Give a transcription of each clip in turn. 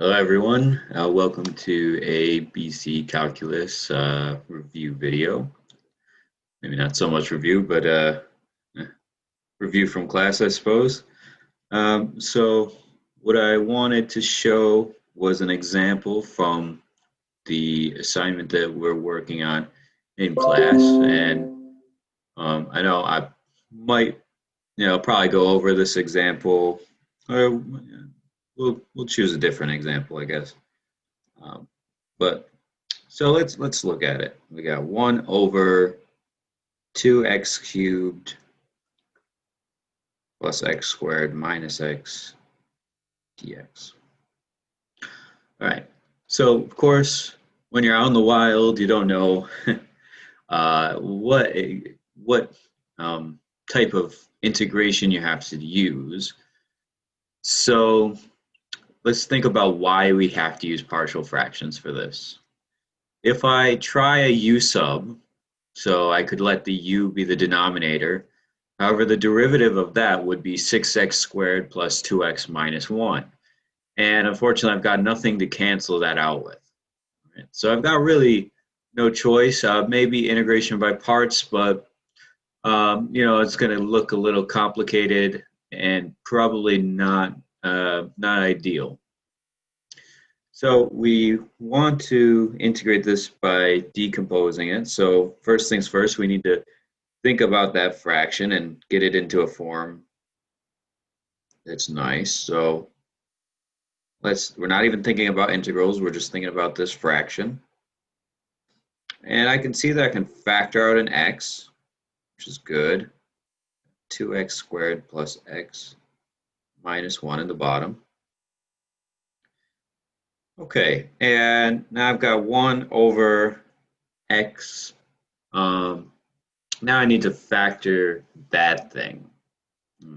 Hello everyone, welcome to a BC Calculus review video. Maybe not so much review, but eh, review from class, I suppose. So what I wanted to show was an example from the assignment that we're working on in class, and I know I might, probably go over this example, or we'll choose a different example, I guess. Um, but So let's look at it. We got 1 over 2x cubed plus x squared minus x dx. All right. So of course, when you're out in the wild, you don't know what type of integration you have to use. So let's think about why we have to use partial fractions for this. If I try a u sub, so I could let the u be the denominator. However, the derivative of that would be 6x squared plus 2x minus 1. And unfortunately, I've got nothing to cancel that out with. Right? So I've got really no choice. Maybe integration by parts, but it's going to look a little complicated and probably not ideal. So we want to integrate this by decomposing it. So first things first, we need to think about that fraction and get it into a form that's nice. So we're not even thinking about integrals, we're just thinking about this fraction. And I can see that I can factor out an x, which is good. 2x squared plus x minus 1 in the bottom. Okay, and now I've got 1 over x. Now I need to factor that thing.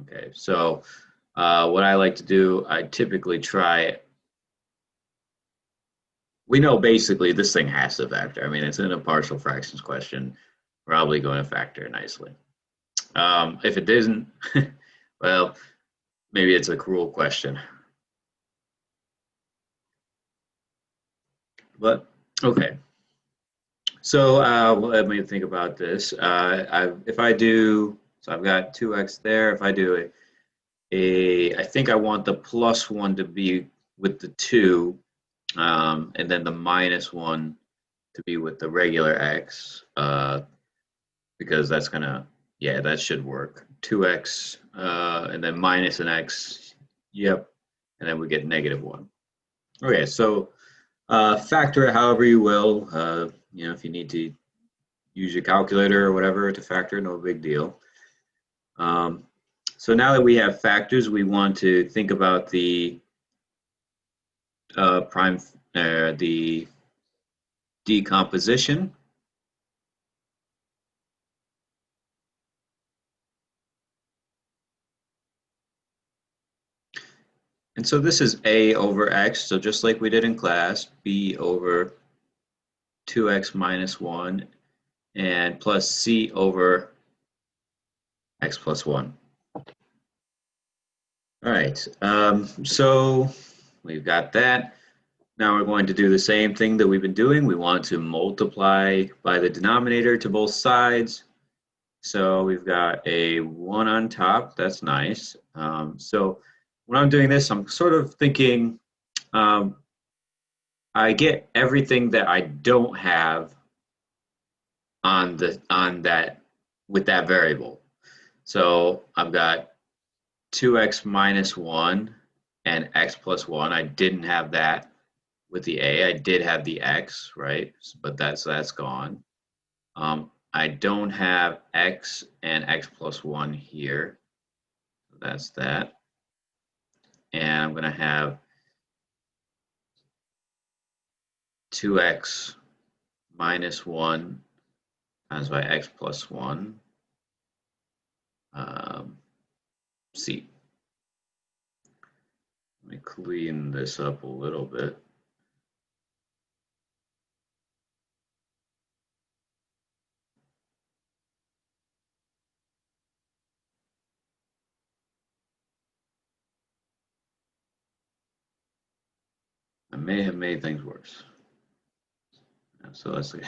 Okay, so what I like to do, I typically try. We know basically this thing has to factor. I mean, it's in a partial fractions question, probably going to factor nicely. If it isn't, well, maybe it's a cruel question. But okay, so let me think about this. If I do, so I've got 2x there. If I do I think I want the plus 1 to be with the 2, and then the minus 1 to be with the regular x, because that's gonna, yeah, that should work. 2x, and then minus an x, yep, and then we get negative 1. Okay, so factor it however you will. If you need to use your calculator or whatever to factor, no big deal. So now that we have factors, we want to think about the the decomposition. And so this is a over x, so just like we did in class, b over 2x minus 1 and plus c over x plus 1. All right, so we've got that. Now we're going to do the same thing that we've been doing. We want to multiply by the denominator to both sides. So we've got a 1 on top. That's nice. So when I'm doing this, I'm sort of thinking I get everything that I don't have on that with that variable. So I've got 2x minus 1 and x plus 1. I didn't have that with the a. I did have the x, right? But that's gone. I don't have x and x plus 1 here. That's that. And I'm going to have 2x minus 1 times by x plus 1 c. Let me clean this up a little bit. may have made things worse. So let's see.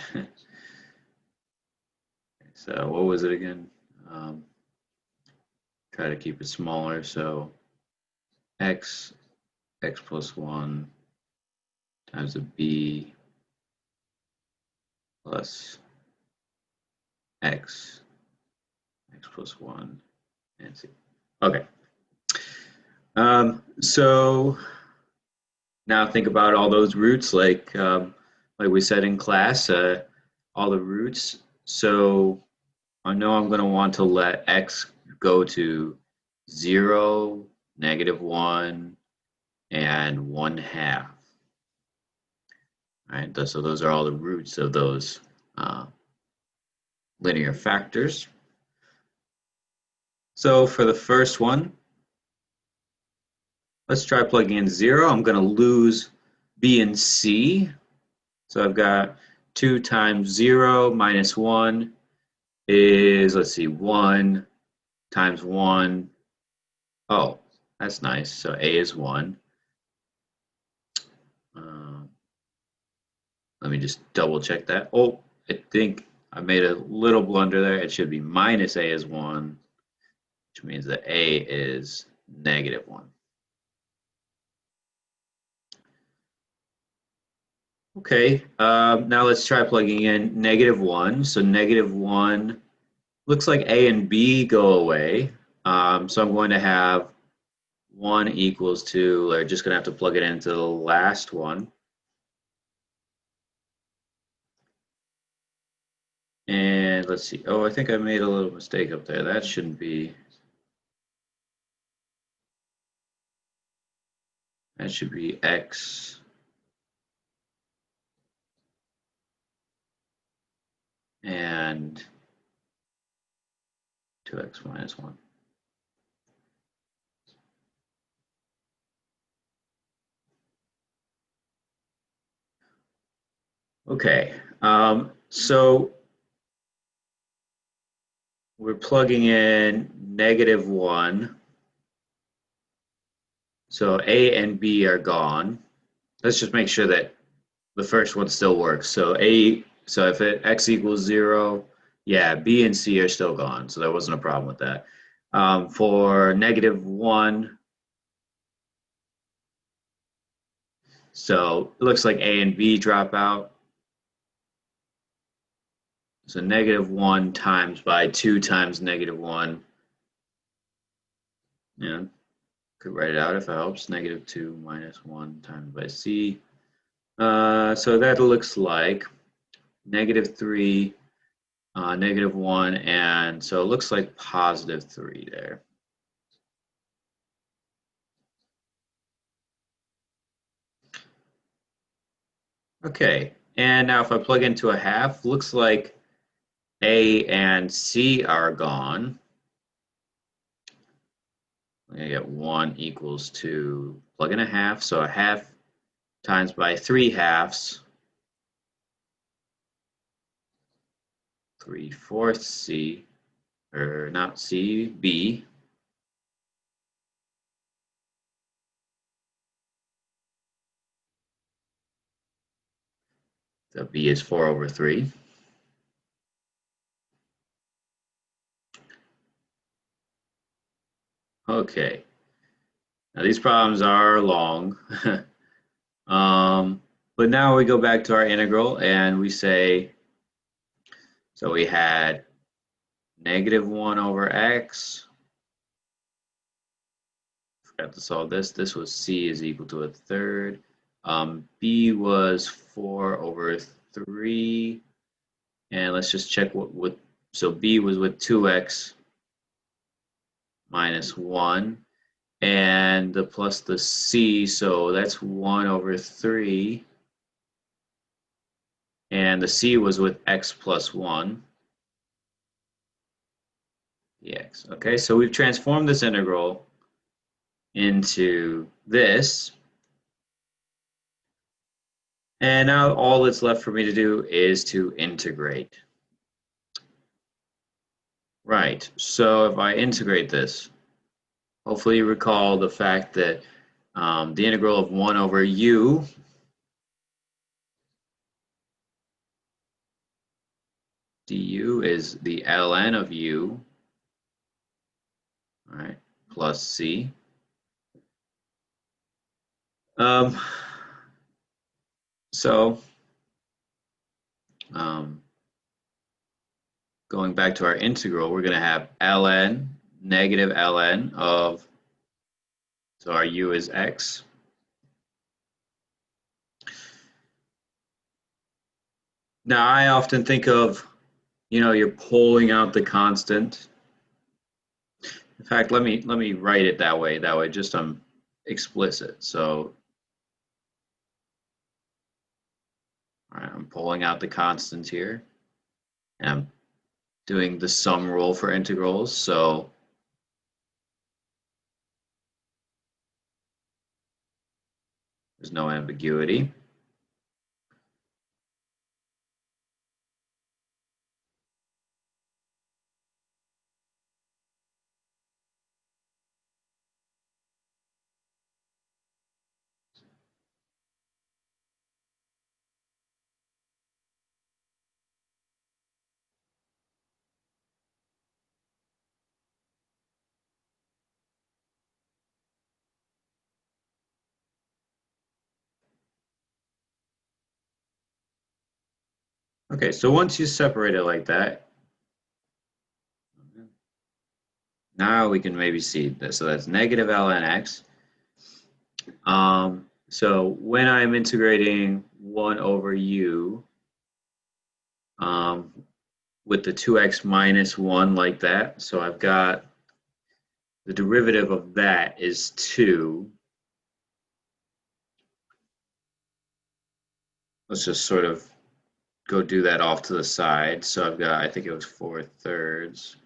So what was it again? Try to keep it smaller. So x plus 1 times a b plus x plus 1 and c. Okay. So now think about all those roots, like we said in class, all the roots. So I know I'm going to want to let x go to 0, -1, and 1/2. All right, so those are all the roots of those linear factors. So for the first one, let's try plugging in 0. I'm going to lose b and c. So I've got 2 times 0 minus 1 is, let's see, 1 times 1. Oh, that's nice. So a is 1. Let me just double check that. Oh, I think I made a little blunder there. It should be minus a is 1, which means that a is -1. Okay, now let's try plugging in -1. So -1 looks like a and b go away. So I'm going to have 1 equals 2. We're just going to have to plug it into the last one. And let's see. Oh, I think I made a little mistake up there. That shouldn't be. That should be x and 2x minus 1. Okay, so we're plugging in -1. So a and b are gone. Let's just make sure that the first one still works. So if x equals 0, yeah, b and c are still gone. So there wasn't a problem with that. For -1, so it looks like a and b drop out. So -1 times by 2 times -1. Yeah, could write it out if it helps. -2 minus 1 times by c. So that looks like -3, -1, and so it looks like +3 there. Okay, and now if I plug into a half, looks like a and c are gone. I'm going to get 1 equals 2, plug in a half, so a half times by 3/2, 3/4 c, or not c, b. So b is 4/3. Okay, now these problems are long. But now we go back to our integral and we say, so we had -1/x. Forgot to solve this. This was c is equal to 1/3. B was 4/3. And let's just check what so B was with 2x minus 1. And the plus the c, so that's 1/3. And the c was with x plus 1. Dx. Okay, so we've transformed this integral into this. And now all that's left for me to do is to integrate. Right, so if I integrate this, hopefully you recall the fact that the integral of 1/u du is the ln of u, all right, plus c. Um, so going back to our integral, we're going to have ln, negative ln of, so our u is x. Now I often think of, you're pulling out the constant. In fact, let me write it that way. That way, just I'm explicit. So, all right, I'm pulling out the constants here, and I'm doing the sum rule for integrals. So, there's no ambiguity. Okay, so once you separate it like that, now we can maybe see that. So that's negative ln x. So when I'm integrating 1 over u with the 2x minus 1 like that, so I've got the derivative of that is 2. Let's just sort of go do that off to the side. So I've got, I think it was 4/3.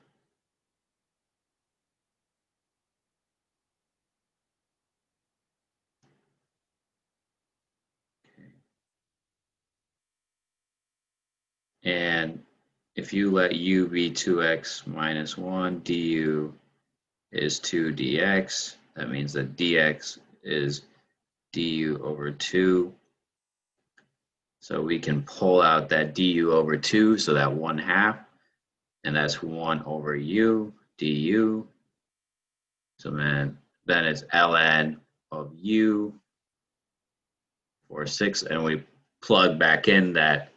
And if you let u be 2x minus 1, du is 2 dx. That means that dx is du over 2. So we can pull out that du over 2, so that 1/2, and that's 1 over u du. So then it's ln of u for 6, and we plug back in that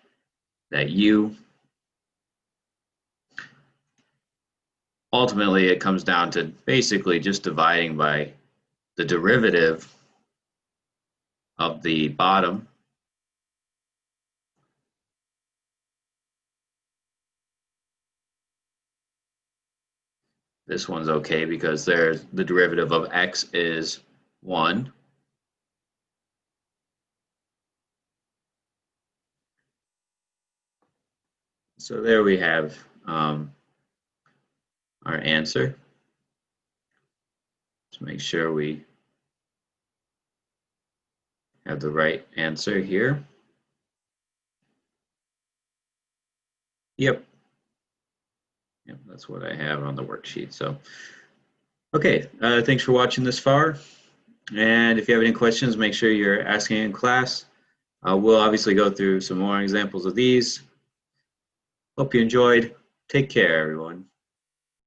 u. Ultimately, it comes down to basically just dividing by the derivative of the bottom. This one's okay because there's the derivative of x is 1. So there we have our answer. Let's make sure we have the right answer here. Yep. Yep, that's what I have on the worksheet. So, okay, thanks for watching this far. And if you have any questions, make sure you're asking in class. We'll obviously go through some more examples of these. Hope you enjoyed. Take care, everyone.